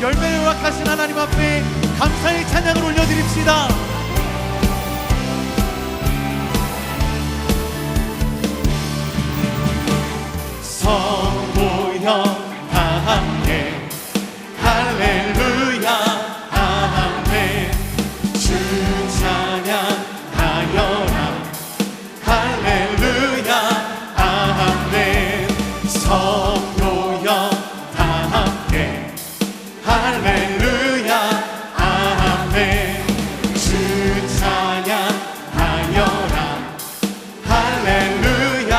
열매를 허락하신 하나님 앞에 감사의 찬양을 올려드립시다. 성도여 다 함께 할렐루야 아멘. 주 찬양하여라 할렐루야 아멘. 성도여 다 함께 할렐루야 아멘. 주 찬양하여라 할렐루야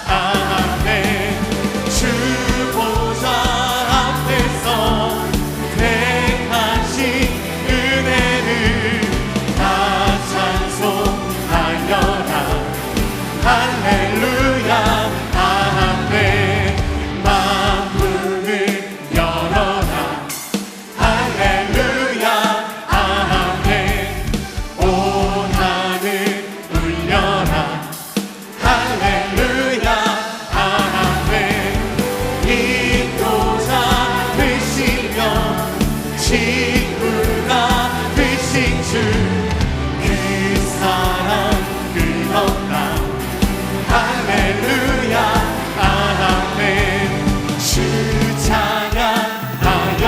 아멘. 주 보좌 앞에서 택하신 은혜를 다 찬송하여라 할렐루야 아멘. 만문을 열어라 할렐루야 아멘. 온 하늘 울려라 할렐루야 아멘. 인도자 되시며 친구가 되신 주 그 사랑 끝없다 할렐루야 아멘. 주 찬양하여라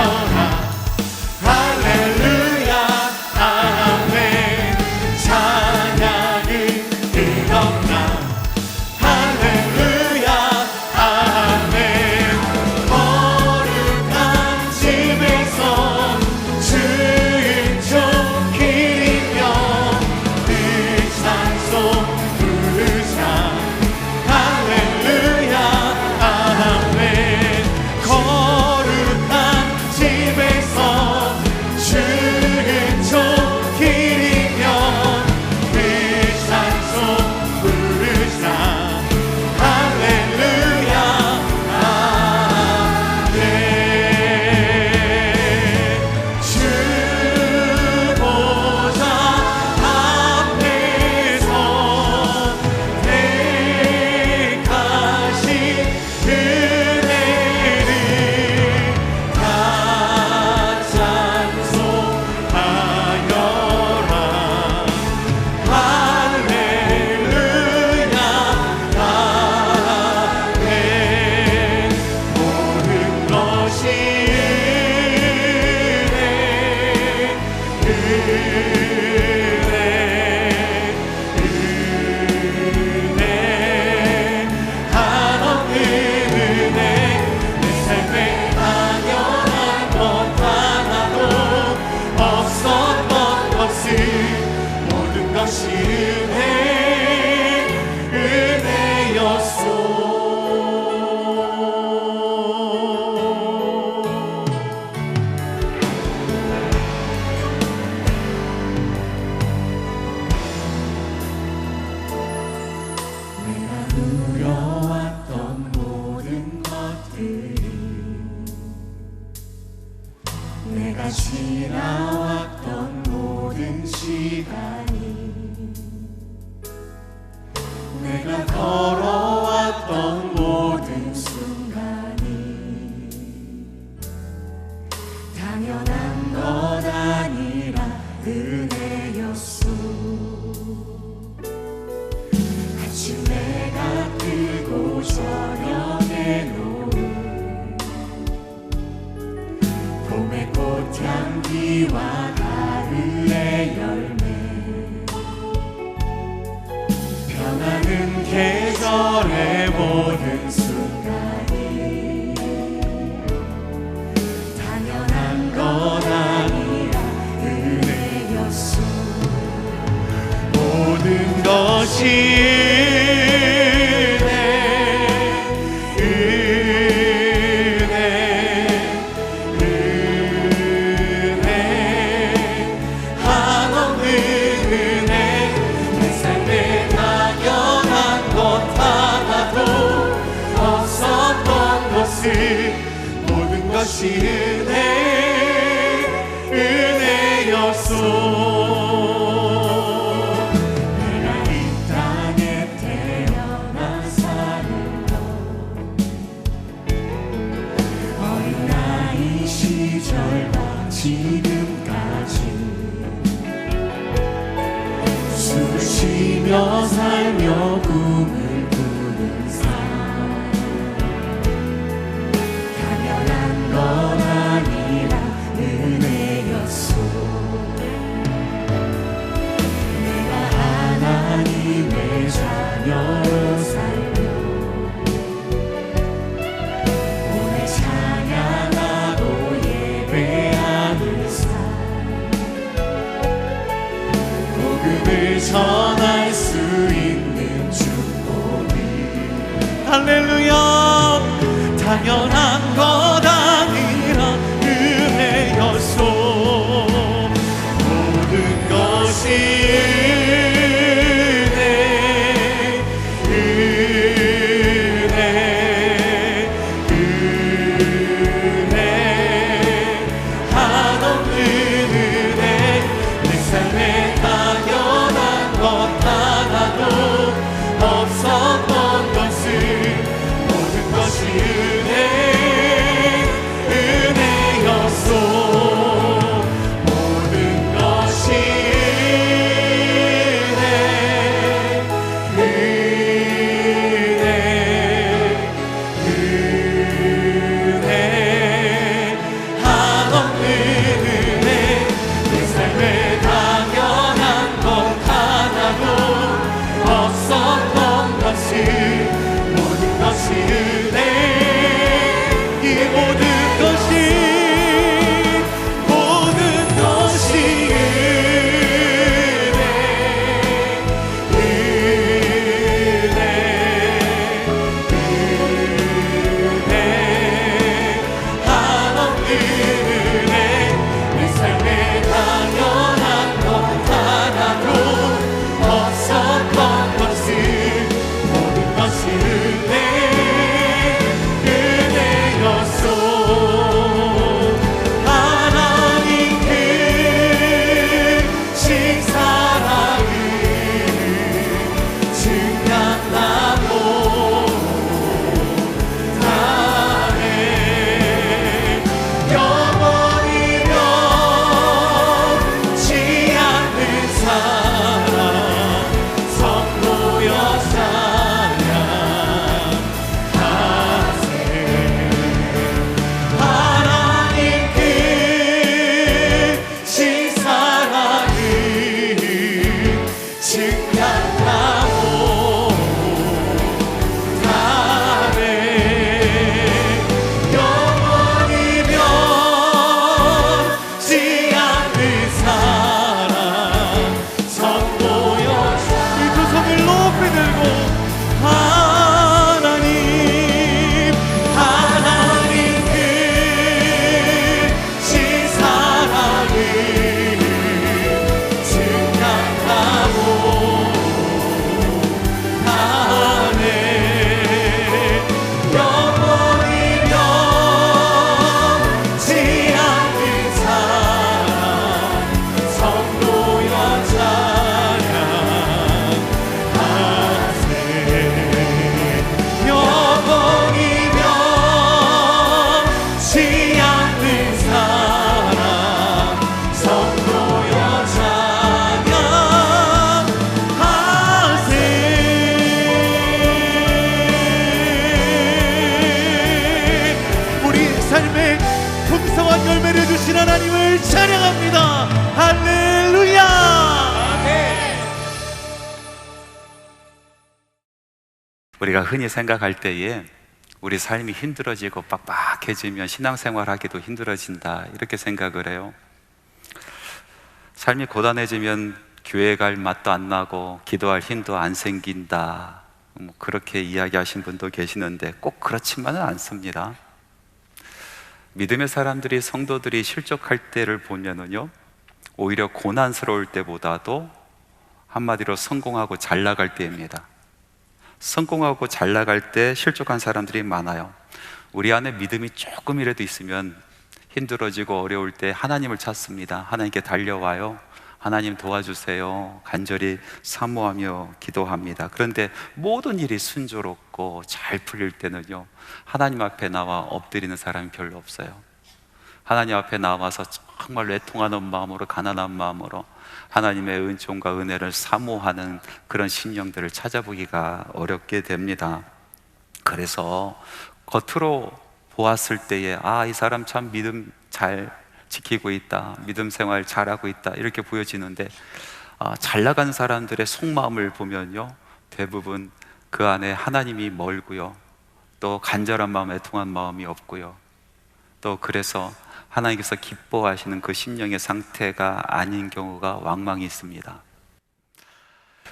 할렐루야 아멘. 찬양은 끝없다 할렐루야 아멘. 거룩한 집에서 주의 종 기리며 그 찬송 부르자 할렐루야 아멘. 거룩한 집에서 주의 종 기리며 그 찬송 부르자 할렐루야 아멘. 주 보좌 앞에서 택하신 은혜를 다 찬송하여라 할렐루야 아멘. 모든 것이 은혜 한없는 은혜. 내 삶에 당연한 것 하나도 없었던 것을 모든 것이 은혜였소. 내가 누려왔던 모든 것들이 내가 지나왔던 모든 시간이 내가 걸어왔던 모든 순간이 당연한 것 아니라 은혜였소. 아침에가 뜨고 저녁에 노을 봄의 꽃향기와 가을의 열매 변하는 계절의 모든 순간이 당연한 것 아니라 은혜였소. 모든 것이 모든 것이 은혜였소. 내가 이 땅에 태어나 사는 것 어린 나이 시절과 지금까지 숨쉬며 살며 꿈을 꾸는 삶, 당연한 건 아니라 은혜였소. 내가 하나님의 자녀로 살며 오늘 찬양하고 예배하는 삶, 복음을 전할 수 있는 축복이 할렐루야. 당연한 것 아니라 은혜였소. 모든 것이 은혜 한없는 은혜. 내 삶에 당연한 것 하나도 없었던 것을 모든 것이 은혜였소. 모든 것이 은혜 한없는 은혜. 내 삶에 당연한 것 하나도 없었던 것을 모든 것이 은혜. 이 모든 것이 하나님을 찬양합니다. 할렐루야. 우리가 흔히 생각할 때에 우리 삶이 힘들어지고 빡빡해지면 신앙생활하기도 힘들어진다 이렇게 생각을 해요. 삶이 고단해지면 교회 갈 맛도 안 나고 기도할 힘도 안 생긴다, 그렇게 이야기하신 분도 계시는데 꼭 그렇지만은 않습니다. 믿음의 사람들이, 성도들이 실족할 때를 보면은요, 오히려 고난스러울 때보다도 한마디로 성공하고 잘 나갈 때입니다. 성공하고 잘 나갈 때 실족한 사람들이 많아요. 우리 안에 믿음이 조금이라도 있으면 힘들어지고 어려울 때 하나님을 찾습니다. 하나님께 달려와요. 하나님 도와주세요. 간절히 사모하며 기도합니다. 그런데 모든 일이 순조롭고 잘 풀릴 때는요, 하나님 앞에 나와 엎드리는 사람이 별로 없어요. 하나님 앞에 나와서 정말 애통하는 마음으로, 가난한 마음으로 하나님의 은총과 은혜를 사모하는 그런 심령들을 찾아보기가 어렵게 됩니다. 그래서 겉으로 보았을 때에 이 사람 참 믿음 잘 지키고 있다, 믿음 생활 잘하고 있다, 이렇게 보여지는데 잘 나간 사람들의 속마음을 보면요, 대부분 그 안에 하나님이 멀고요, 또 간절한 마음, 애통한 마음이 없고요, 또 그래서 하나님께서 기뻐하시는 그 심령의 상태가 아닌 경우가 왕왕히 있습니다.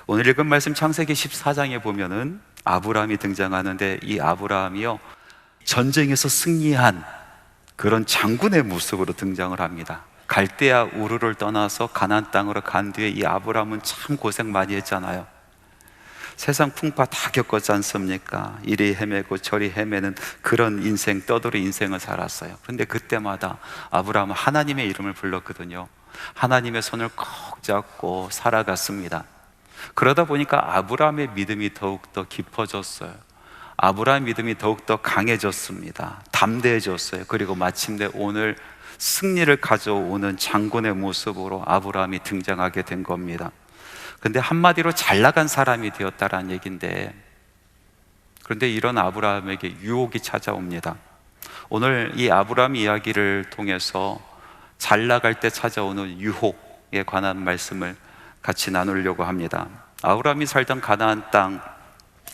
오늘 읽은 말씀 창세기 14장에 보면은 아브라함이 등장하는데, 이 아브라함이요, 전쟁에서 승리한 그런 장군의 모습으로 등장을 합니다. 갈대아 우르를 떠나서 가나안 땅으로 간 뒤에 이 아브라함은 참 고생 많이 했잖아요. 세상 풍파 다 겪었지 않습니까? 이리 헤매고 저리 헤매는 그런 인생, 떠돌이 인생을 살았어요. 그런데 그때마다 아브라함은 하나님의 이름을 불렀거든요. 하나님의 손을 꼭 잡고 살아갔습니다. 그러다 보니까 아브라함의 믿음이 더욱더 깊어졌어요. 아브라함의 믿음이 더욱더 강해졌습니다. 담대해졌어요. 그리고 마침내 오늘 승리를 가져오는 장군의 모습으로 아브라함이 등장하게 된 겁니다. 근데 한마디로 잘 나간 사람이 되었다라는 얘기인데, 그런데 이런 아브라함에게 유혹이 찾아옵니다. 오늘 이 아브라함 이야기를 통해서 잘 나갈 때 찾아오는 유혹에 관한 말씀을 같이 나누려고 합니다. 아브라함이 살던 가나안 땅,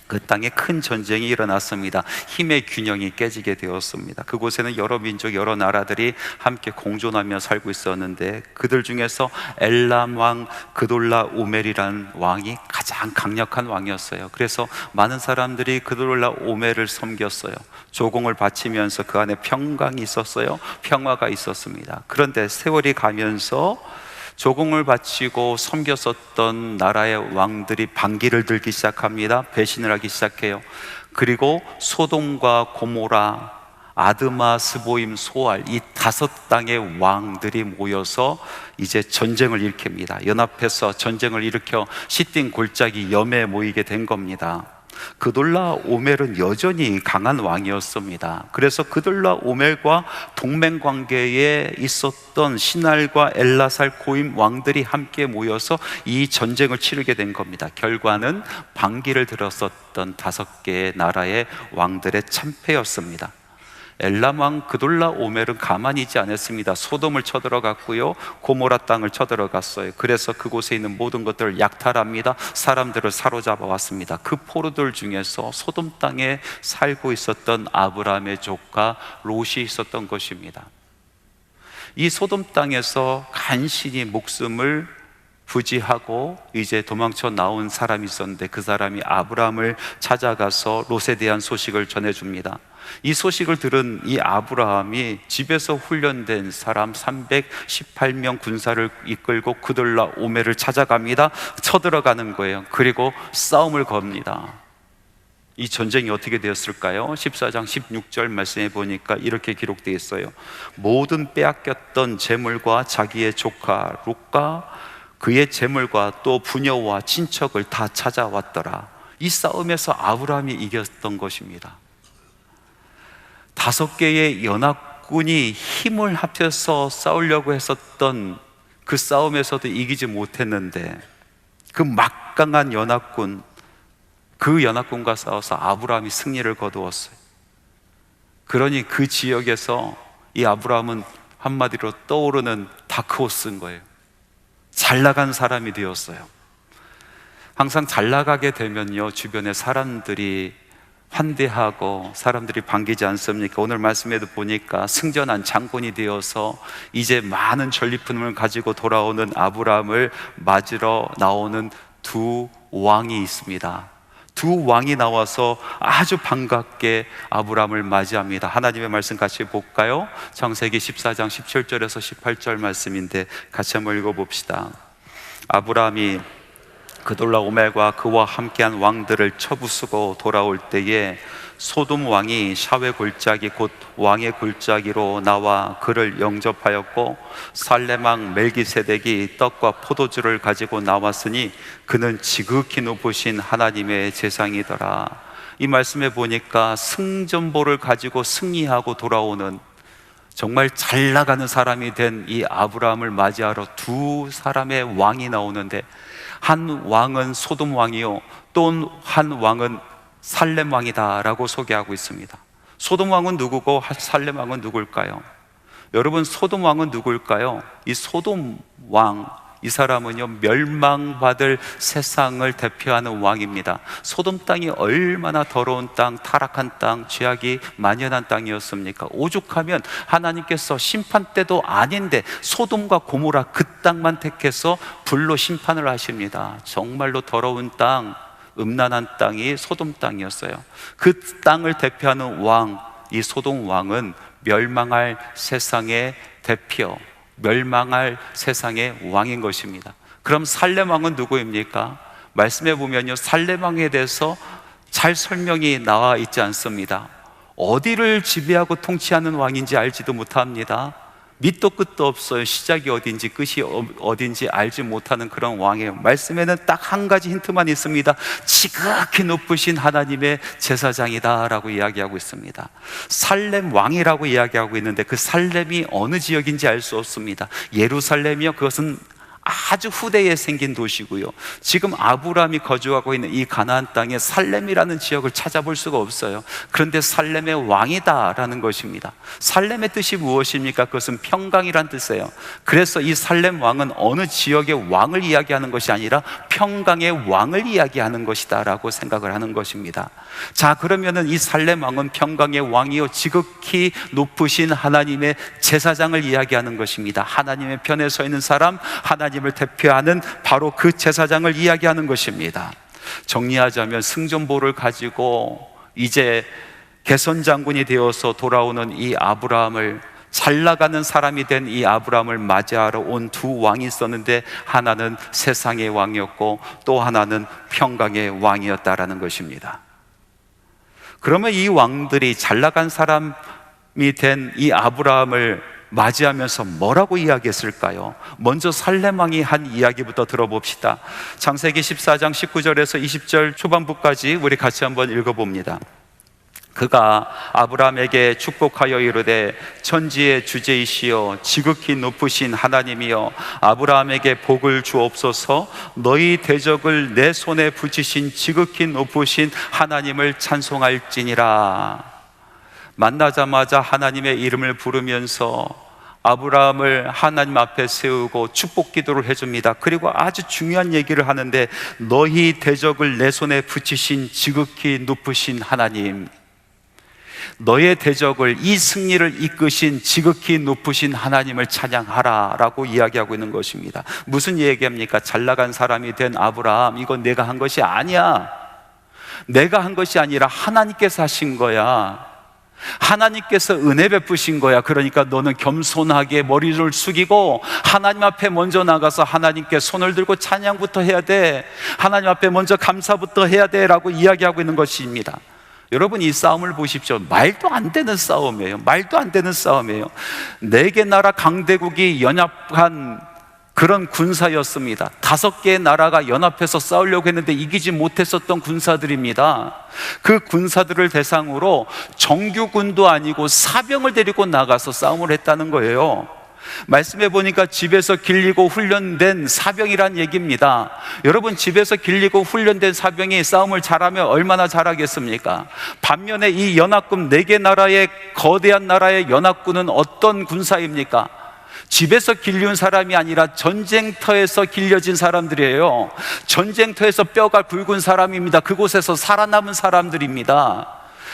그 땅에 큰 전쟁이 일어났습니다. 힘의 균형이 깨지게 되었습니다. 그곳에는 여러 민족, 여러 나라들이 함께 공존하며 살고 있었는데, 그들 중에서 엘람 왕 그돌라 오멜이라는 왕이 가장 강력한 왕이었어요. 그래서 많은 사람들이 그돌라 오멜을 섬겼어요. 조공을 바치면서 그 안에 평강이 있었어요. 평화가 있었습니다. 그런데 세월이 가면서 조공을 바치고 섬겼었던 나라의 왕들이 반기를 들기 시작합니다. 배신을 하기 시작해요. 그리고 소돔과 고모라, 아드마, 스보임, 소알, 이 5땅의 왕들이 모여서 이제 전쟁을 일으킵니다. 연합해서 전쟁을 일으켜 시띵 골짜기 염에 모이게 된 겁니다. 그돌라 오멜은 여전히 강한 왕이었습니다. 그래서 그돌라 오멜과 동맹 관계에 있었던 시날과 엘라살 고임 왕들이 함께 모여서 이 전쟁을 치르게 된 겁니다. 결과는 반기를 들었었던 5개의 나라의 왕들의 참패였습니다. 엘람 왕 그돌라 오멜은 가만히 있지 않았습니다. 소돔을 쳐들어갔고요, 고모라 땅을 쳐들어갔어요. 그래서 그곳에 있는 모든 것들을 약탈합니다. 사람들을 사로잡아 왔습니다. 그 포로들 중에서 소돔 땅에 살고 있었던 아브라함의 조카 롯이 있었던 것입니다. 이 소돔 땅에서 간신히 목숨을 부지하고 이제 도망쳐 나온 사람이 있었는데, 그 사람이 아브라함을 찾아가서 롯에 대한 소식을 전해줍니다. 이 소식을 들은 이 아브라함이 집에서 훈련된 사람 318명 군사를 이끌고 그돌라 오멜을 찾아갑니다. 쳐들어가는 거예요. 그리고 싸움을 겁니다. 이 전쟁이 어떻게 되었을까요? 14장 16절 말씀해 보니까 이렇게 기록되어 있어요. 모든 빼앗겼던 재물과 자기의 조카 롯과 그의 재물과 또 부녀와 친척을 다 찾아왔더라. 이 싸움에서 아브라함이 이겼던 것입니다. 5개의 연합군이 힘을 합쳐서 싸우려고 했었던 그 싸움에서도 이기지 못했는데, 그 막강한 연합군, 그 연합군과 싸워서 아브라함이 승리를 거두었어요. 그러니 그 지역에서 이 아브라함은 한마디로 떠오르는 다크호스인 거예요. 잘 나간 사람이 되었어요. 항상 잘 나가게 되면요, 주변에 사람들이 환대하고 사람들이 반기지 않습니까? 오늘 말씀에도 보니까 승전한 장군이 되어서 이제 많은 전리품을 가지고 돌아오는 아브라함을 맞으러 나오는 2 왕이 있습니다. 2 왕이 나와서 아주 반갑게 아브라함을 맞이합니다. 하나님의 말씀 같이 볼까요? 창세기 14장 17절에서 18절 말씀인데 같이 한번 읽어봅시다. 아브라함이 그돌라 오멜과 그와 함께한 왕들을 쳐부수고 돌아올 때에 소돔 왕이 샤웨 골짜기 곧 왕의 골짜기로 나와 그를 영접하였고, 살렘 왕 멜기세덱이 떡과 포도주를 가지고 나왔으니 그는 지극히 높으신 하나님의 제상이더라. 이 말씀에 보니까 승전보를 가지고 승리하고 돌아오는 정말 잘 나가는 사람이 된 이 아브라함을 맞이하러 두 사람의 왕이 나오는데, 한 왕은 소돔 왕이요, 또 한 왕은 살렘 왕이다라고 소개하고 있습니다. 소돔 왕은 누구고 살렘 왕은 누굴까요? 여러분, 소돔 왕은 누굴까요? 이 소돔 왕, 이 사람은요, 멸망받을 세상을 대표하는 왕입니다. 소돔 땅이 얼마나 더러운 땅, 타락한 땅, 죄악이 만연한 땅이었습니까? 오죽하면 하나님께서 심판 때도 아닌데 소돔과 고모라 그 땅만 택해서 불로 심판을 하십니다. 정말로 더러운 땅, 음란한 땅이 소돔 땅이었어요. 그 땅을 대표하는 왕, 이 소돔 왕은 멸망할 세상의 대표, 멸망할 세상의 왕인 것입니다. 그럼 살렘 왕은 누구입니까? 말씀해 보면요, 살렘 왕에 대해서 잘 설명이 나와 있지 않습니다. 어디를 지배하고 통치하는 왕인지 알지도 못합니다. 밑도 끝도 없어요. 시작이 어딘지 끝이 어딘지 알지 못하는 그런 왕이에요. 말씀에는 딱 한 가지 힌트만 있습니다. 지극히 높으신 하나님의 제사장이다 라고 이야기하고 있습니다. 살렘 왕이라고 이야기하고 있는데 그 살렘이 어느 지역인지 알 수 없습니다. 예루살렘이요, 그것은 아주 후대에 생긴 도시고요, 지금 아브라함이 거주하고 있는 이 가나안 땅에 살렘이라는 지역을 찾아볼 수가 없어요. 그런데 살렘의 왕이다라는 것입니다. 살렘의 뜻이 무엇입니까? 그것은 평강이란 뜻이에요. 그래서 이 살렘 왕은 어느 지역의 왕을 이야기하는 것이 아니라 평강의 왕을 이야기하는 것이다 라고 생각을 하는 것입니다. 자, 그러면은 이 살렘 왕은 평강의 왕이요, 지극히 높으신 하나님의 제사장을 이야기하는 것입니다. 하나님의 편에 서 있는 사람, 하나님을 대표하는 바로 그 제사장을 이야기하는 것입니다. 정리하자면 승전보를 가지고 이제 개선 장군이 되어서 돌아오는 이 아브라함을, 잘 나가는 사람이 된 이 아브라함을 맞이하러 온 두 왕이 있었는데, 하나는 세상의 왕이었고 또 하나는 평강의 왕이었다라는 것입니다. 그러면 이 왕들이 잘 나간 사람이 된 이 아브라함을 맞이하면서 뭐라고 이야기했을까요? 먼저 살렘 왕이 한 이야기부터 들어봅시다. 창세기 14장 19절에서 20절 초반부까지 우리 같이 한번 읽어봅니다. 그가 아브라함에게 축복하여 이르되, 천지의 주제이시여 지극히 높으신 하나님이여, 아브라함에게 복을 주옵소서. 너희 대적을 내 손에 붙이신 지극히 높으신 하나님을 찬송할지니라. 만나자마자 하나님의 이름을 부르면서 아브라함을 하나님 앞에 세우고 축복 기도를 해줍니다. 그리고 아주 중요한 얘기를 하는데, 너희 대적을 내 손에 붙이신 지극히 높으신 하나님, 너의 대적을, 이 승리를 이끄신 지극히 높으신 하나님을 찬양하라 라고 이야기하고 있는 것입니다. 무슨 얘기합니까? 잘 나간 사람이 된 아브라함, 이건 내가 한 것이 아니야. 내가 한 것이 아니라 하나님께서 하신 거야. 하나님께서 은혜 베푸신 거야. 그러니까 너는 겸손하게 머리를 숙이고 하나님 앞에 먼저 나가서 하나님께 손을 들고 찬양부터 해야 돼. 하나님 앞에 먼저 감사부터 해야 돼 라고 이야기하고 있는 것입니다. 여러분, 이 싸움을 보십시오. 말도 안 되는 싸움이에요. 말도 안 되는 싸움이에요. 4개 나라 강대국이 연합한 그런 군사였습니다. 5개의 나라가 연합해서 싸우려고 했는데 이기지 못했었던 군사들입니다. 그 군사들을 대상으로 정규군도 아니고 사병을 데리고 나가서 싸움을 했다는 거예요. 말씀해 보니까 집에서 길리고 훈련된 사병이란 얘기입니다. 여러분, 집에서 길리고 훈련된 사병이 싸움을 잘하면 얼마나 잘하겠습니까? 반면에 이 연합군, 4개 나라의 거대한 나라의 연합군은 어떤 군사입니까? 집에서 길리운 사람이 아니라 전쟁터에서 길려진 사람들이에요. 전쟁터에서 뼈가 굵은 사람입니다. 그곳에서 살아남은 사람들입니다.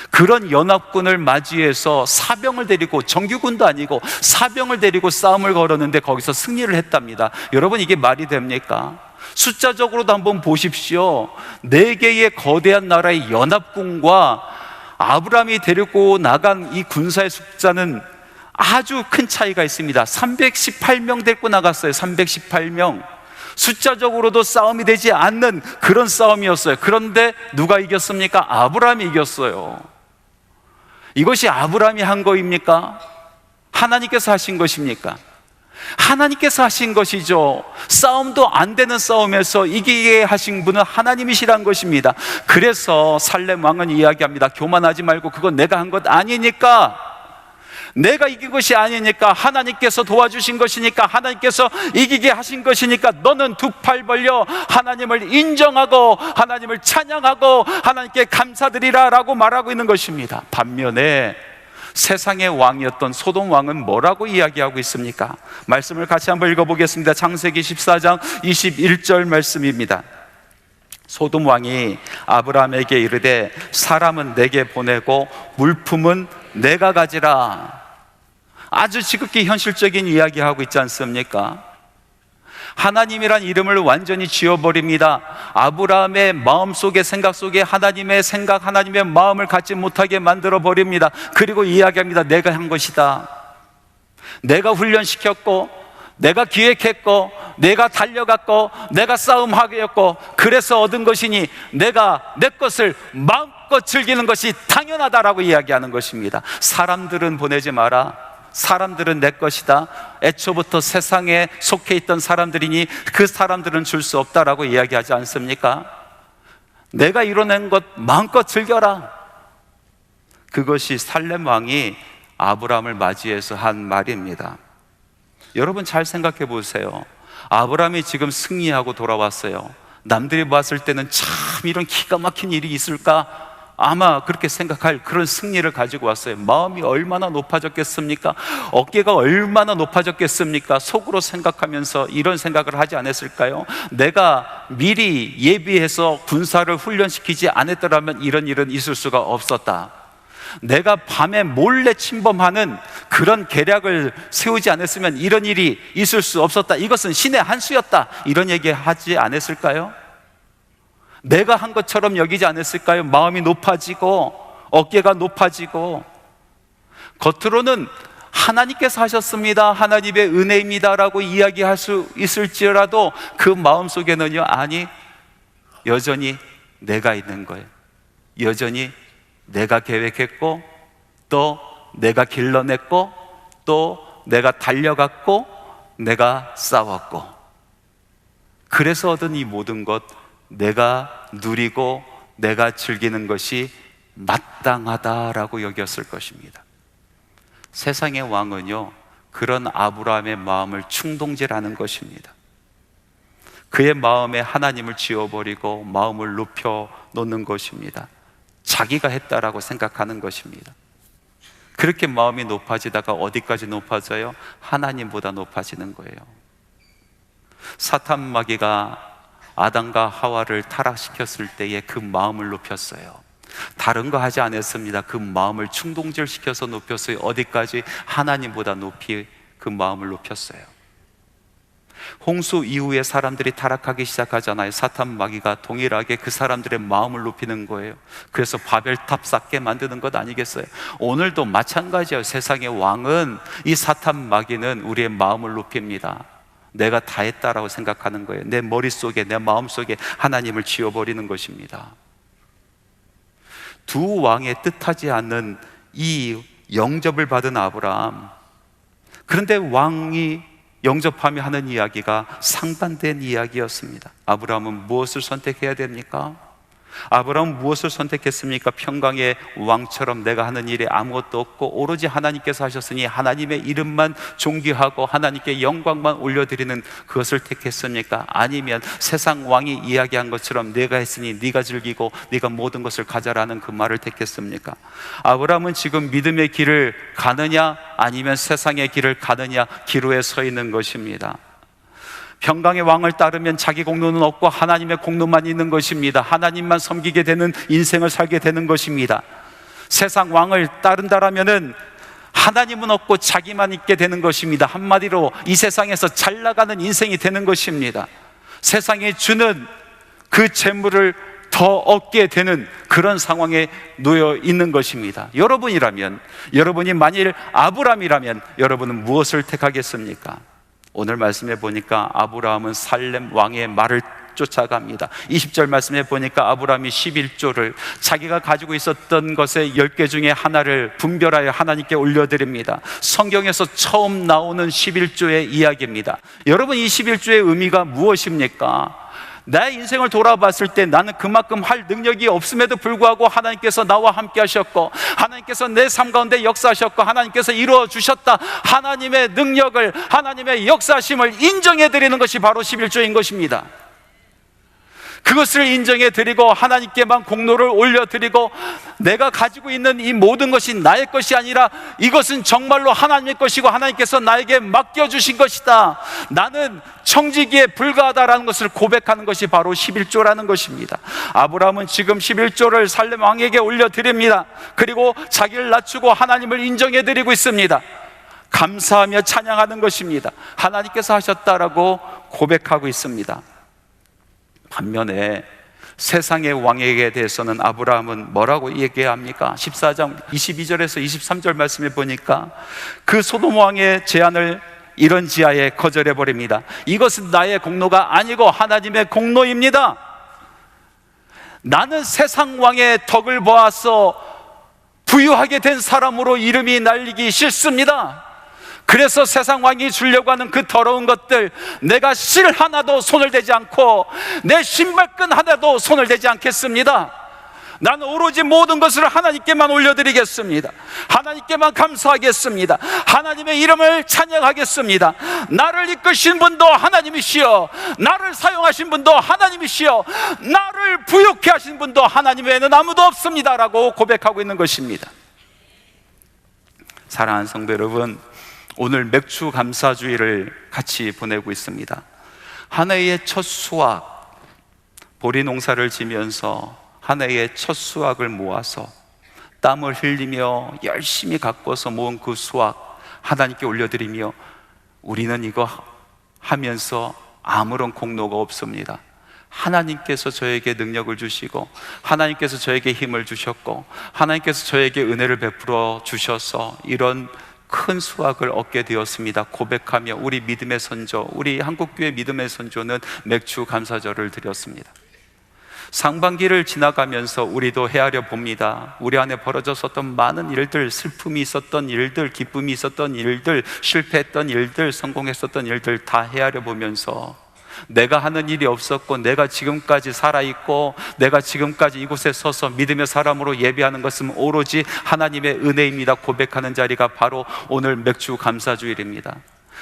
그런 연합군을 맞이해서 사병을 데리고, 정규군도 아니고 사병을 데리고 싸움을 걸었는데 거기서 승리를 했답니다. 여러분, 이게 말이 됩니까? 숫자적으로도 한번 보십시오. 4개의 거대한 나라의 연합군과 아브라함이 데리고 나간 이 군사의 숫자는 아주 큰 차이가 있습니다. 318명 데리고 나갔어요. 318명. 숫자적으로도 싸움이 되지 않는 그런 싸움이었어요. 그런데 누가 이겼습니까? 아브라함이 이겼어요. 이것이 아브라함이 한 거입니까? 하나님께서 하신 것입니까? 하나님께서 하신 것이죠. 싸움도 안 되는 싸움에서 이기게 하신 분은 하나님이시란 것입니다. 그래서 살렘 왕은 이야기합니다. 교만하지 말고 그건 내가 한 것 아니니까 내가 이긴 것이 아니니까, 하나님께서 도와주신 것이니까, 하나님께서 이기게 하신 것이니까 너는 두 팔 벌려 하나님을 인정하고 하나님을 찬양하고 하나님께 감사드리라 라고 말하고 있는 것입니다. 반면에 세상의 왕이었던 소돔 왕은 뭐라고 이야기하고 있습니까? 말씀을 같이 한번 읽어보겠습니다. 창세기 14장 21절 말씀입니다. 소돔 왕이 아브라함에게 이르되 사람은 내게 보내고 물품은 내가 가지라. 아주 지극히 현실적인 이야기하고 있지 않습니까? 하나님이란 이름을 완전히 지워버립니다. 아브라함의 마음속에, 생각 속에 하나님의 생각, 하나님의 마음을 갖지 못하게 만들어버립니다. 그리고 이야기합니다. 내가 한 것이다. 내가 훈련시켰고, 내가 기획했고, 내가 달려갔고, 내가 싸움하였고, 그래서 얻은 것이니 내가 내 것을 마음껏 즐기는 것이 당연하다라고 이야기하는 것입니다. 사람들은 보내지 마라. 사람들은 내 것이다. 애초부터 세상에 속해 있던 사람들이니 그 사람들은 줄 수 없다라고 이야기하지 않습니까? 내가 이뤄낸 것 마음껏 즐겨라. 그것이 살렘 왕이 아브라함을 맞이해서 한 말입니다. 여러분 잘 생각해 보세요. 아브라함이 지금 승리하고 돌아왔어요. 남들이 봤을 때는 참 이런 기가 막힌 일이 있을까? 아마 그렇게 생각할 그런 승리를 가지고 왔어요. 마음이 얼마나 높아졌겠습니까? 어깨가 얼마나 높아졌겠습니까? 속으로 생각하면서 이런 생각을 하지 않았을까요? 내가 미리 예비해서 군사를 훈련시키지 않았더라면 이런 일은 있을 수가 없었다. 내가 밤에 몰래 침범하는 그런 계략을 세우지 않았으면 이런 일이 있을 수 없었다. 이것은 신의 한 수였다. 이런 얘기 하지 않았을까요? 내가 한 것처럼 여기지 않았을까요? 마음이 높아지고 어깨가 높아지고, 겉으로는 하나님께서 하셨습니다, 하나님의 은혜입니다 라고 이야기할 수 있을지라도 그 마음속에는요, 아니, 여전히 내가 있는 거예요. 여전히 내가 계획했고, 또 내가 길러냈고, 또 내가 달려갔고, 내가 싸웠고, 그래서 얻은 이 모든 것, 내가 누리고 내가 즐기는 것이 마땅하다라고 여겼을 것입니다. 세상의 왕은요, 그런 아브라함의 마음을 충동질하는 것입니다. 그의 마음에 하나님을 지워버리고 마음을 높여 놓는 것입니다. 자기가 했다라고 생각하는 것입니다. 그렇게 마음이 높아지다가 어디까지 높아져요? 하나님보다 높아지는 거예요. 사탄 마귀가 아담과 하와를 타락시켰을 때에 그 마음을 높였어요. 다른 거 하지 않았습니다. 그 마음을 충동질시켜서 높였어요. 어디까지? 하나님보다 높이 그 마음을 높였어요. 홍수 이후에 사람들이 타락하기 시작하잖아요. 사탄 마귀가 동일하게 그 사람들의 마음을 높이는 거예요. 그래서 바벨탑 쌓게 만드는 것 아니겠어요? 오늘도 마찬가지예요. 세상의 왕은, 이 사탄 마귀는 우리의 마음을 높입니다. 내가 다 했다라고 생각하는 거예요. 내 머릿속에, 내 마음속에 하나님을 지워버리는 것입니다. 두 왕의 뜻하지 않는 이 영접을 받은 아브라함, 그런데 왕이 영접하며 하는 이야기가 상반된 이야기였습니다. 아브라함은 무엇을 선택해야 됩니까? 아브라함은 무엇을 선택했습니까? 평강의 왕처럼 내가 하는 일이 아무것도 없고 오로지 하나님께서 하셨으니 하나님의 이름만 존귀하고 하나님께 영광만 올려드리는 그것을 택했습니까? 아니면 세상 왕이 이야기한 것처럼 내가 했으니 네가 즐기고 네가 모든 것을 가져라는 그 말을 택했습니까? 아브라함은 지금 믿음의 길을 가느냐 아니면 세상의 길을 가느냐 기로에 서 있는 것입니다. 평강의 왕을 따르면 자기 공로는 없고 하나님의 공로만 있는 것입니다. 하나님만 섬기게 되는 인생을 살게 되는 것입니다. 세상 왕을 따른다라면은 하나님은 없고 자기만 있게 되는 것입니다. 한마디로 이 세상에서 잘 나가는 인생이 되는 것입니다. 세상에 주는 그 재물을 더 얻게 되는 그런 상황에 놓여 있는 것입니다. 여러분이라면, 여러분이 만일 아브라함이라면 여러분은 무엇을 택하겠습니까? 오늘 말씀해 보니까 아브라함은 살렘 왕의 말을 쫓아갑니다. 20절 말씀해 보니까 아브라함이 11조를, 자기가 가지고 있었던 것의 10개 중에 하나를 분별하여 하나님께 올려드립니다. 성경에서 처음 나오는 11조의 이야기입니다. 여러분, 이 11조의 의미가 무엇입니까? 내 인생을 돌아봤을 때 나는 그만큼 할 능력이 없음에도 불구하고 하나님께서 나와 함께 하셨고, 하나님께서 내 삶 가운데 역사하셨고, 하나님께서 이루어 주셨다. 하나님의 능력을, 하나님의 역사하심을 인정해 드리는 것이 바로 11조인 것입니다. 그것을 인정해 드리고 하나님께만 공로를 올려드리고, 내가 가지고 있는 이 모든 것이 나의 것이 아니라 이것은 정말로 하나님의 것이고 하나님께서 나에게 맡겨주신 것이다, 나는 청지기에 불과하다라는 것을 고백하는 것이 바로 11조라는 것입니다. 아브라함은 지금 11조를 살렘 왕에게 올려드립니다. 그리고 자기를 낮추고 하나님을 인정해 드리고 있습니다. 감사하며 찬양하는 것입니다. 하나님께서 하셨다라고 고백하고 있습니다. 반면에 세상의 왕에게 대해서는 아브라함은 뭐라고 얘기합니까? 14장 22절에서 23절 말씀에 보니까 그 소돔 왕의 제안을 이런 지하에 거절해 버립니다. 이것은 나의 공로가 아니고 하나님의 공로입니다. 나는 세상 왕의 덕을 보아서 부유하게 된 사람으로 이름이 날리기 싫습니다. 그래서 세상 왕이 주려고 하는 그 더러운 것들, 내가 실 하나도 손을 대지 않고 내 신발끈 하나도 손을 대지 않겠습니다. 나는 오로지 모든 것을 하나님께만 올려드리겠습니다. 하나님께만 감사하겠습니다. 하나님의 이름을 찬양하겠습니다. 나를 이끄신 분도 하나님이시여, 나를 사용하신 분도 하나님이시여, 나를 부유케 하신 분도 하나님 외에는 아무도 없습니다 라고 고백하고 있는 것입니다. 사랑하는 성도 여러분, 오늘 맥주 감사주의를 같이 보내고 있습니다. 한 해의 첫 수확, 보리 농사를 지면서 한 해의 첫 수확을 모아서 땀을 흘리며 열심히 가꿔서 모은 그 수확 하나님께 올려드리며, 우리는 이거 하면서 아무런 공로가 없습니다. 하나님께서 저에게 능력을 주시고, 하나님께서 저에게 힘을 주셨고, 하나님께서 저에게 은혜를 베풀어 주셔서 이런 큰 수확을 얻게 되었습니다 고백하며 우리 믿음의 선조, 우리 한국교회 믿음의 선조는 맥주 감사절을 드렸습니다. 상반기를 지나가면서 우리도 헤아려 봅니다. 우리 안에 벌어졌었던 많은 일들, 슬픔이 있었던 일들, 기쁨이 있었던 일들, 실패했던 일들, 성공했었던 일들 다 헤아려 보면서 내가 하는 일이 없었고, 내가 지금까지 살아있고, 내가 지금까지 이곳에 서서 믿음의 사람으로 예배하는 것은 오로지 하나님의 은혜입니다 고백하는 자리가 바로 오늘 맥주 감사주일입니다.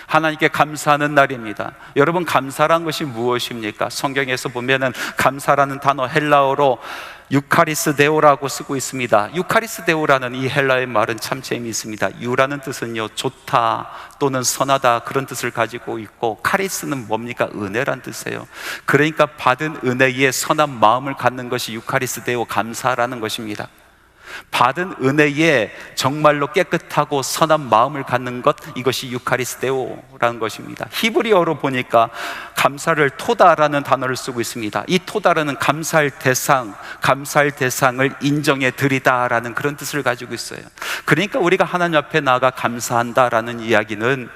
하나님께 감사하는 날입니다. 여러분, 감사란 것이 무엇입니까? 성경에서 보면은 감사라는 단어 헬라어로 유카리스데오라고 쓰고 있습니다. 유카리스데오라는 이 헬라의 말은 참 재미있습니다. 유라는 뜻은요, 좋다 또는 선하다, 그런 뜻을 가지고 있고, 카리스는 뭡니까? 은혜란 뜻이에요. 그러니까 받은 은혜에 선한 마음을 갖는 것이 유카리스데오, 감사라는 것입니다. 받은 은혜에 정말로 깨끗하고 선한 마음을 갖는 것, 이것이 유카리스데오라는 것입니다. 히브리어로 보니까 감사를 토다라는 단어를 쓰고 있습니다. 이 토다라는 감사할 대상, 감사할 대상을 인정해 드리다라는 그런 뜻을 가지고 있어요. 그러니까 우리가 하나님 앞에 나아가 감사한다라는 이야기는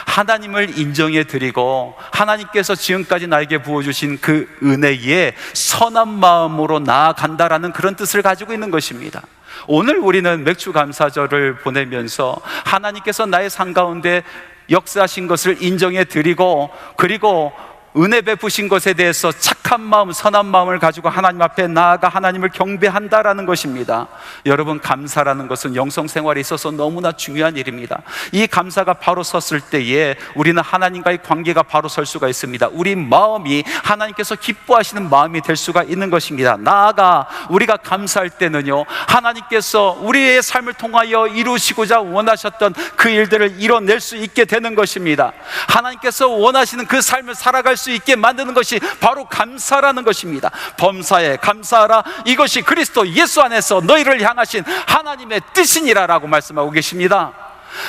하나님을 인정해 드리고, 하나님께서 지금까지 나에게 부어주신 그 은혜에 선한 마음으로 나아간다라는 그런 뜻을 가지고 있는 것입니다. 오늘 우리는 맥주 감사절을 보내면서 하나님께서 나의 삶 가운데 역사하신 것을 인정해 드리고, 그리고 은혜 베푸신 것에 대해서 착한 마음, 선한 마음을 가지고 하나님 앞에 나아가 하나님을 경배한다라는 것입니다. 여러분, 감사라는 것은 영성생활에 있어서 너무나 중요한 일입니다. 이 감사가 바로 섰을 때에 우리는 하나님과의 관계가 바로 설 수가 있습니다. 우리 마음이 하나님께서 기뻐하시는 마음이 될 수가 있는 것입니다. 나아가 우리가 감사할 때는요, 하나님께서 우리의 삶을 통하여 이루시고자 원하셨던 그 일들을 이뤄낼 수 있게 되는 것입니다. 하나님께서 원하시는 그 삶을 살아갈 수 있게 만드는 것이 바로 감사라는 것입니다. 범사에 감사하라, 이것이 그리스도 예수 안에서 너희를 향하신 하나님의 뜻이니라 라고 말씀하고 계십니다.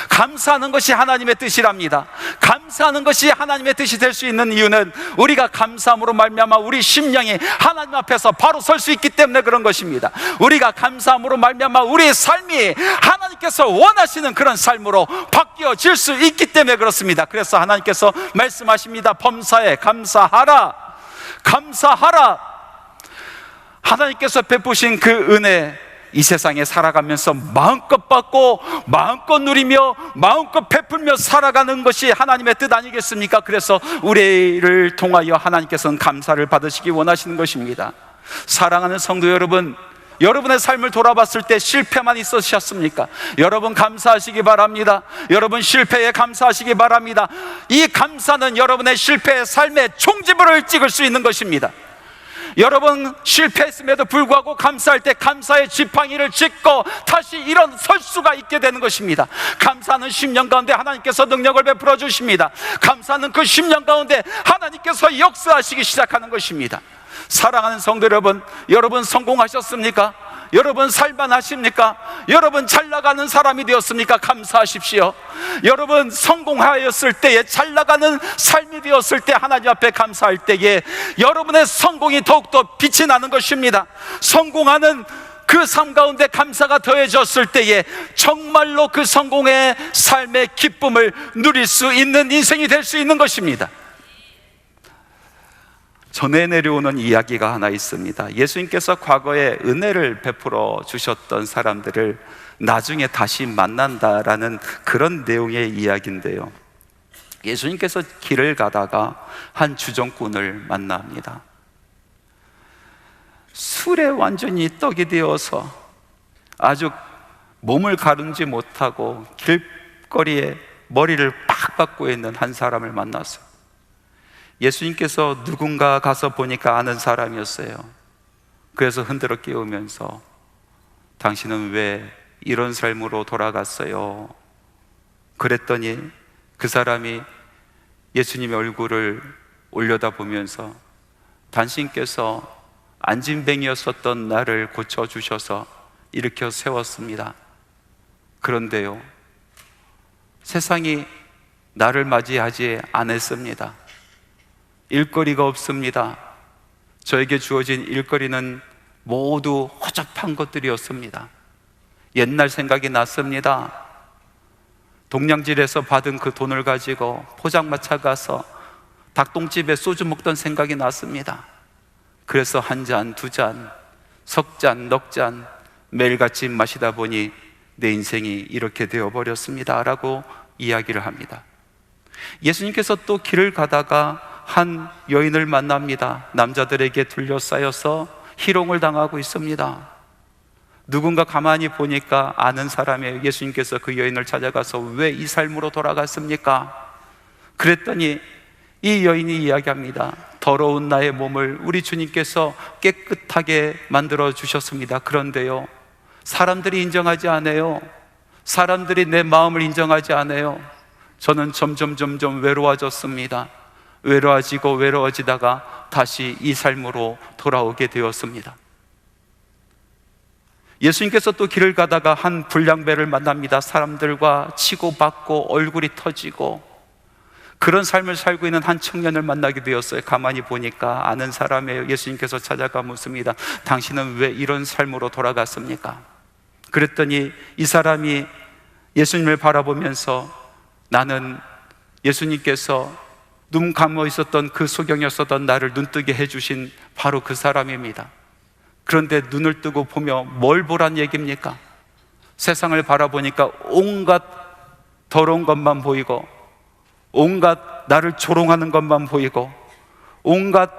감사하는 것이 하나님의 뜻이랍니다. 감사하는 것이 하나님의 뜻이 될 수 있는 이유는 우리가 감사함으로 말미암아 우리 심령이 하나님 앞에서 바로 설 수 있기 때문에 그런 것입니다. 우리가 감사함으로 말미암아 우리의 삶이 하나님께서 원하시는 그런 삶으로 바뀌어질 수 있기 때문에 그렇습니다. 그래서 하나님께서 말씀하십니다. 범사에 감사하라, 감사하라. 하나님께서 베푸신 그 은혜, 이 세상에 살아가면서 마음껏 받고 마음껏 누리며 마음껏 베풀며 살아가는 것이 하나님의 뜻 아니겠습니까? 그래서 우리를 통하여 하나님께서는 감사를 받으시기 원하시는 것입니다. 사랑하는 성도 여러분, 여러분의 삶을 돌아봤을 때 실패만 있으셨습니까? 여러분 감사하시기 바랍니다. 여러분 실패에 감사하시기 바랍니다. 이 감사는 여러분의 실패의 삶의 총지부를 찍을 수 있는 것입니다. 여러분 실패했음에도 불구하고 감사할 때 감사의 지팡이를 짚고 다시 일어설 수가 있게 되는 것입니다. 감사는 10년 가운데 하나님께서 능력을 베풀어 주십니다. 감사는 그 10년 가운데 하나님께서 역사하시기 시작하는 것입니다. 사랑하는 성도 여러분, 여러분 성공하셨습니까? 여러분 살만하십니까? 여러분 잘나가는 사람이 되었습니까? 감사하십시오. 여러분 성공하였을 때에, 잘나가는 삶이 되었을 때 하나님 앞에 감사할 때에 여러분의 성공이 더욱더 빛이 나는 것입니다. 성공하는 그 삶 가운데 감사가 더해졌을 때에 정말로 그 성공의 삶의 기쁨을 누릴 수 있는 인생이 될 수 있는 것입니다. 전해 내려오는 이야기가 하나 있습니다. 예수님께서 과거에 은혜를 베풀어 주셨던 사람들을 나중에 다시 만난다라는 그런 내용의 이야기인데요, 예수님께서 길을 가다가 한 주정꾼을 만납니다. 술에 완전히 떡이 되어서 아주 몸을 가르지 못하고 길거리에 머리를 팍 박고 있는 한 사람을 만났어요. 예수님께서 누군가 가서 보니까 아는 사람이었어요. 그래서 흔들어 깨우면서 당신은 왜 이런 삶으로 돌아갔어요? 그랬더니 그 사람이 예수님의 얼굴을 올려다보면서 당신께서 안진뱅이였었던 나를 고쳐주셔서 일으켜 세웠습니다. 그런데요, 세상이 나를 맞이하지 않았습니다. 일거리가 없습니다. 저에게 주어진 일거리는 모두 허접한 것들이었습니다. 옛날 생각이 났습니다. 동냥질에서 받은 그 돈을 가지고 포장마차 가서 닭똥집에 소주 먹던 생각이 났습니다. 그래서 한 잔, 두 잔, 석 잔, 넉 잔 매일같이 마시다 보니 내 인생이 이렇게 되어버렸습니다 라고 이야기를 합니다. 예수님께서 또 길을 가다가 한 여인을 만납니다. 남자들에게 둘러싸여서 희롱을 당하고 있습니다. 누군가 가만히 보니까 아는 사람이에요. 예수님께서 그 여인을 찾아가서 왜 이 삶으로 돌아갔습니까? 그랬더니 이 여인이 이야기합니다. 더러운 나의 몸을 우리 주님께서 깨끗하게 만들어 주셨습니다. 그런데요, 사람들이 인정하지 않아요. 사람들이 내 마음을 인정하지 않아요. 저는 점점 외로워졌습니다. 외로워지다가 다시 이 삶으로 돌아오게 되었습니다. 예수님께서 또 길을 가다가 한 불량배를 만납니다. 사람들과 치고받고 얼굴이 터지고 그런 삶을 살고 있는 한 청년을 만나게 되었어요. 가만히 보니까 아는 사람이에요. 예수님께서 찾아가 묻습니다. 당신은 왜 이런 삶으로 돌아갔습니까? 그랬더니 이 사람이 예수님을 바라보면서 나는 예수님께서 눈 감아 있었던 그 소경이었었던 나를 눈뜨게 해주신 바로 그 사람입니다. 그런데 눈을 뜨고 보며 뭘 보란 얘기입니까? 세상을 바라보니까 온갖 더러운 것만 보이고 온갖 나를 조롱하는 것만 보이고 온갖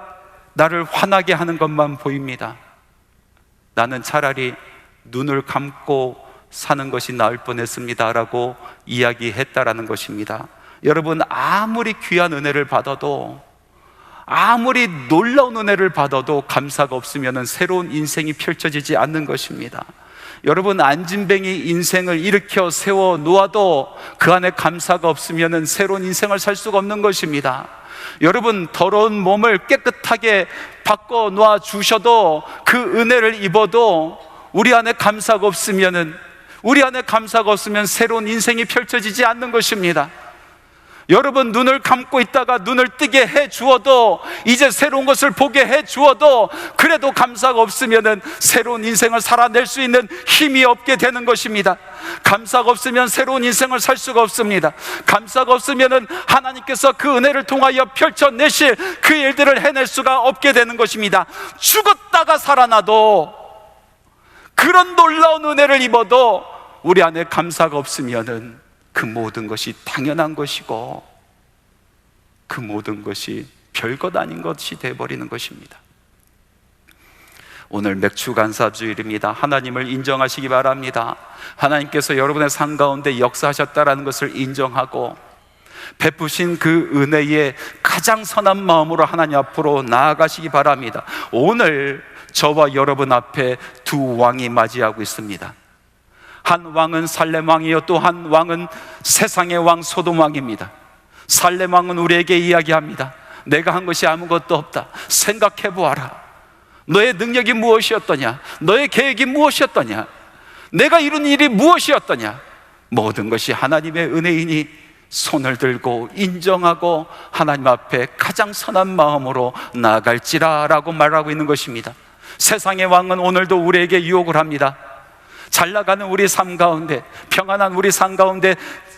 나를 화나게 하는 것만 보입니다. 나는 차라리 눈을 감고 사는 것이 나을 뻔했습니다 라고 이야기했다라는 것입니다. 여러분, 아무리 귀한 은혜를 받아도, 아무리 놀라운 은혜를 받아도 감사가 없으면 새로운 인생이 펼쳐지지 않는 것입니다. 여러분, 안진뱅이 인생을 일으켜 세워 놓아도 그 안에 감사가 없으면 새로운 인생을 살 수가 없는 것입니다. 여러분, 더러운 몸을 깨끗하게 바꿔 놓아 주셔도 그 은혜를 입어도 우리 안에 감사가 없으면 새로운 인생이 펼쳐지지 않는 것입니다. 여러분, 눈을 감고 있다가 눈을 뜨게 해 주어도, 이제 새로운 것을 보게 해 주어도 그래도 감사가 없으면 새로운 인생을 살아낼 수 있는 힘이 없게 되는 것입니다. 감사가 없으면 새로운 인생을 살 수가 없습니다. 감사가 없으면 하나님께서 그 은혜를 통하여 펼쳐내실 그 일들을 해낼 수가 없게 되는 것입니다. 죽었다가 살아나도 그런 놀라운 은혜를 입어도 우리 안에 감사가 없으면은 그 모든 것이 당연한 것이고 그 모든 것이 별것 아닌 것이 되어버리는 것입니다. 오늘 맥주감사주일입니다. 하나님을 인정하시기 바랍니다. 하나님께서 여러분의 삶 가운데 역사하셨다라는 것을 인정하고 베푸신 그 은혜에 가장 선한 마음으로 하나님 앞으로 나아가시기 바랍니다. 오늘 저와 여러분 앞에 두 왕이 맞이하고 있습니다. 한 왕은 살렘 왕이요, 또 한 왕은 세상의 왕 소돔 왕입니다. 살렘 왕은 우리에게 이야기합니다. 내가 한 것이 아무것도 없다. 생각해 보아라. 너의 능력이 무엇이었더냐? 너의 계획이 무엇이었더냐? 내가 이룬 일이 무엇이었더냐? 모든 것이 하나님의 은혜이니 손을 들고 인정하고 하나님 앞에 가장 선한 마음으로 나아갈지라 라고 말하고 있는 것입니다. 세상의 왕은 오늘도 우리에게 유혹을 합니다. 잘 나가는 우리 삶 가운데, 평안한 우리 삶 가운데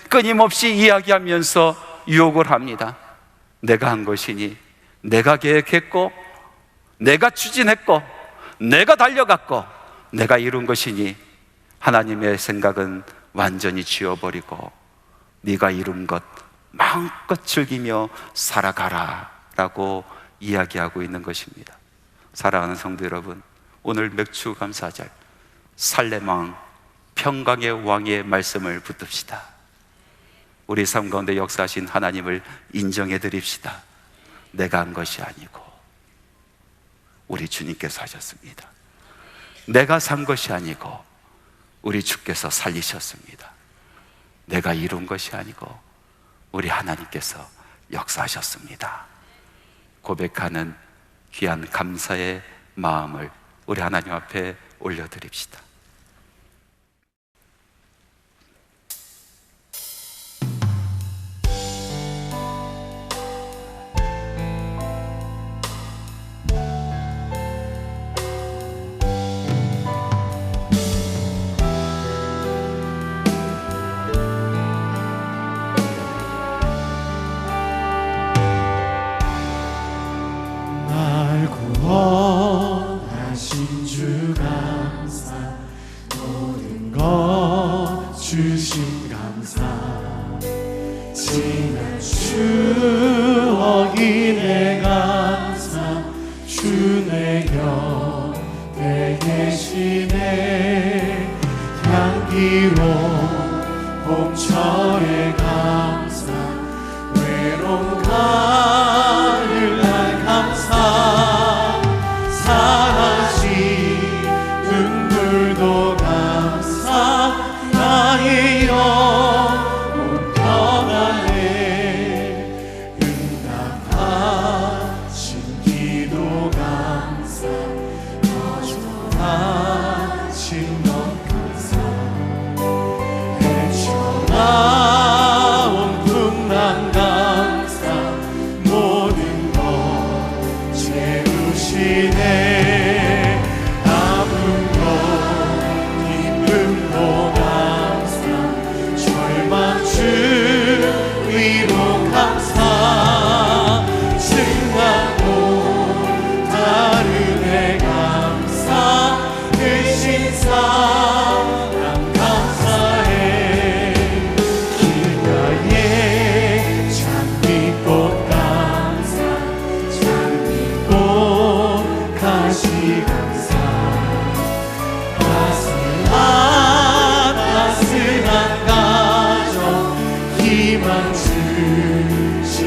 끊임없이 이야기하면서 유혹을 합니다. 내가 한 것이니, 내가 계획했고, 내가 추진했고, 내가 달려갔고, 내가 이룬 것이니 하나님의 생각은 완전히 지워버리고 네가 이룬 것 마음껏 즐기며 살아가라 라고 이야기하고 있는 것입니다. 사랑하는 성도 여러분, 오늘 맥주감사절 살렘 왕, 평강의 왕의 말씀을 붙듭시다. 우리 삶 가운데 역사하신 하나님을 인정해 드립시다. 내가 한 것이 아니고 우리 주님께서 하셨습니다. 내가 산 것이 아니고 우리 주께서 살리셨습니다. 내가 이룬 것이 아니고 우리 하나님께서 역사하셨습니다. 고백하는 귀한 감사의 마음을 우리 하나님 앞에 올려드립시다. 구원하신 주 감사, 모든 것 주신 감사, 지난 추억이 내 감사, 주 내 곁에 계시네. 향기로운 봄철의 감사, 외로운 가을날 감사, 사라진 눈물도 감사, 나의 영혼 평안에 응답하신 기도 감사, 거듭하신 것 감사, 헤쳐나온 풍랑 감사, 모든 것 채우시네. 아픔도 기쁨도 감사, 절망 주 위로 감사, 승하고 다른 애 감사, 대신 사랑 감사해. 길가에 장미꽃 감사, 장미꽃 가시 감사, 따스한 가정 희망 주신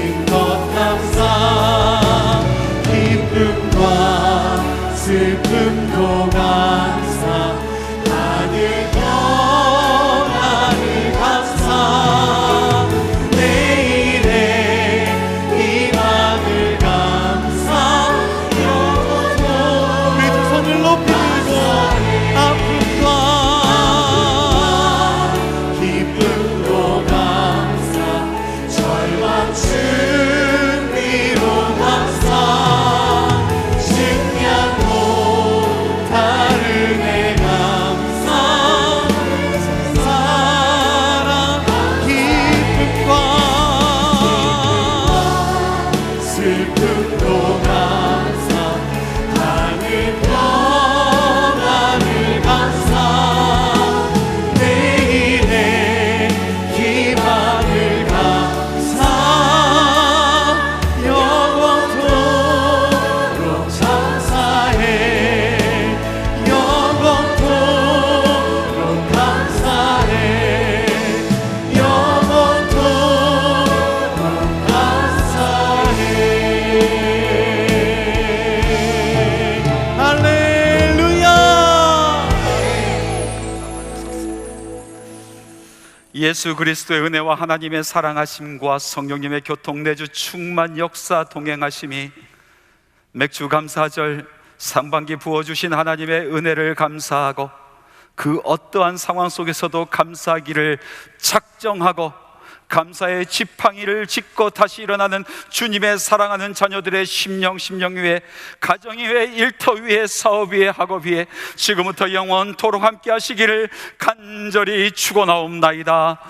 예수 그리스도의 은혜와 하나님의 사랑하심과 성령님의 교통 내주 충만 역사 동행하심이 맥주 감사절 상반기 부어주신 하나님의 은혜를 감사하고 그 어떠한 상황 속에서도 감사하기를 작정하고 감사의 지팡이를 짚고 다시 일어나는 주님의 사랑하는 자녀들의 심령 위에, 가정 위에, 일터 위에, 사업 위에, 학업 위에 지금부터 영원토록 함께 하시기를 간절히 축원하옵나이다.